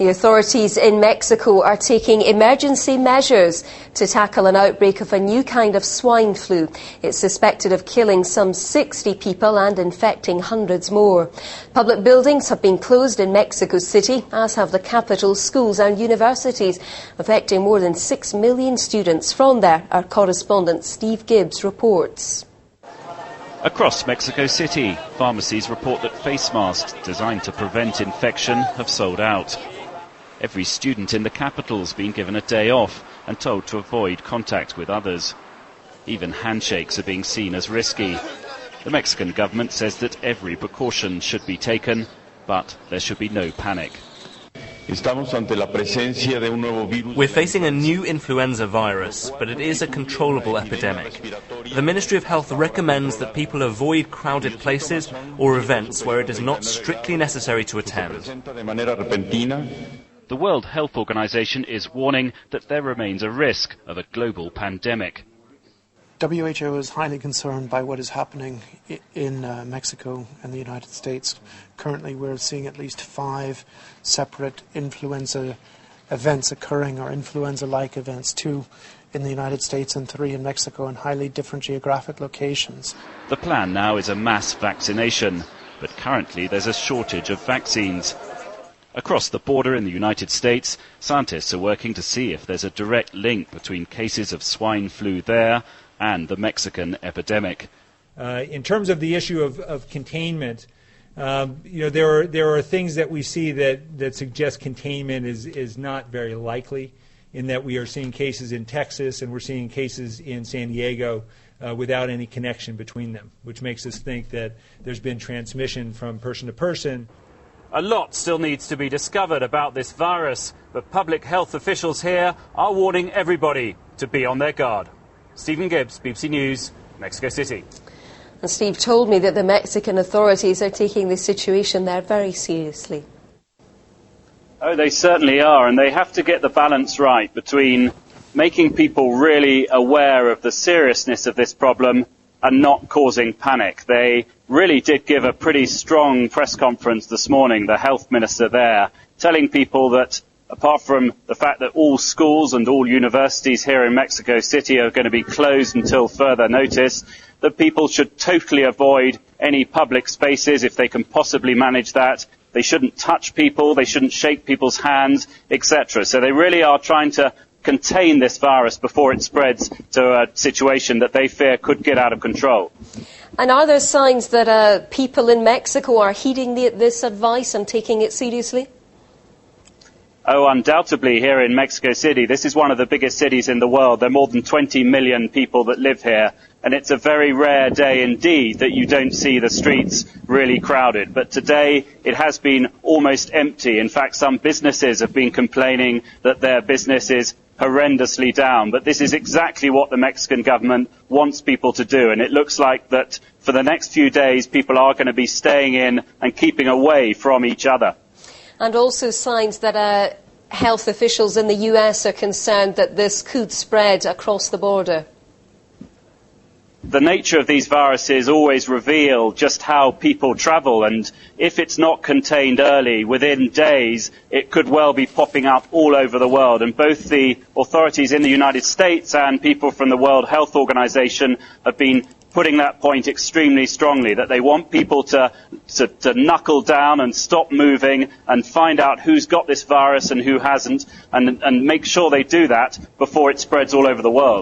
The authorities in Mexico are taking emergency measures to tackle an outbreak of a new kind of swine flu. It's suspected of killing some 60 people and infecting hundreds more. Public buildings have been closed in Mexico City, as have the capital, schools and universities, affecting more than 6 million students. From there, our correspondent Steve Gibbs reports. Across Mexico City, pharmacies report that face masks designed to prevent infection have sold out. Every student in the capital's been given a day off and told to avoid contact with others. Even handshakes are being seen as risky. The Mexican government says that every precaution should be taken, but there should be no panic. We're facing a new influenza virus, but it is a controllable epidemic. The Ministry of Health recommends that people avoid crowded places or events where it is not strictly necessary to attend. The World Health Organization is warning that there remains a risk of a global pandemic. WHO is highly concerned by what is happening in Mexico and the United States. Currently, we're seeing at least 5 separate influenza events occurring, or influenza-like events, 2 in the United States and 3 in Mexico, in highly different geographic locations. The plan now is a mass vaccination, but currently there's a shortage of vaccines. Across the border in the United States, scientists are working to see if there's a direct link between cases of swine flu there and the Mexican epidemic. In terms of the issue of containment, there are things that we see that suggest containment is not very likely, in that we are seeing cases in Texas and we're seeing cases in San Diego without any connection between them, which makes us think that there's been transmission from person to person. A lot still needs to be discovered about this virus, but public health officials here are warning everybody to be on their guard. Stephen Gibbs, BBC News, Mexico City. And Steve told me that the Mexican authorities are taking the situation there very seriously. Oh, they certainly are, and they have to get the balance right between making people really aware of the seriousness of this problem and not causing panic. They really did give a pretty strong press conference this morning, the health minister there, telling people that apart from the fact that all schools and all universities here in Mexico City are going to be closed until further notice, that people should totally avoid any public spaces if they can possibly manage that. They shouldn't touch people, they shouldn't shake people's hands, etc. So they really are trying to contain this virus before it spreads to a situation that they fear could get out of control. And are there signs that people in Mexico are heeding this advice and taking it seriously? Oh, undoubtedly here in Mexico City. This is one of the biggest cities in the world. There are more than 20 million people that live here, and it's a very rare day indeed that you don't see the streets really crowded. But today it has been almost empty. In fact, some businesses have been complaining that their business is horrendously down. But this is exactly what the Mexican government wants people to do, and it looks like that for the next few days people are going to be staying in and keeping away from each other. And also signs that health officials in the US are concerned that this could spread across the border. The nature of these viruses always reveal just how people travel, and if it's not contained early, within days, it could well be popping up all over the world. And both the authorities in the United States and people from the World Health Organization have been putting that point extremely strongly, that they want people to knuckle down and stop moving and find out who's got this virus and who hasn't, and make sure they do that before it spreads all over the world.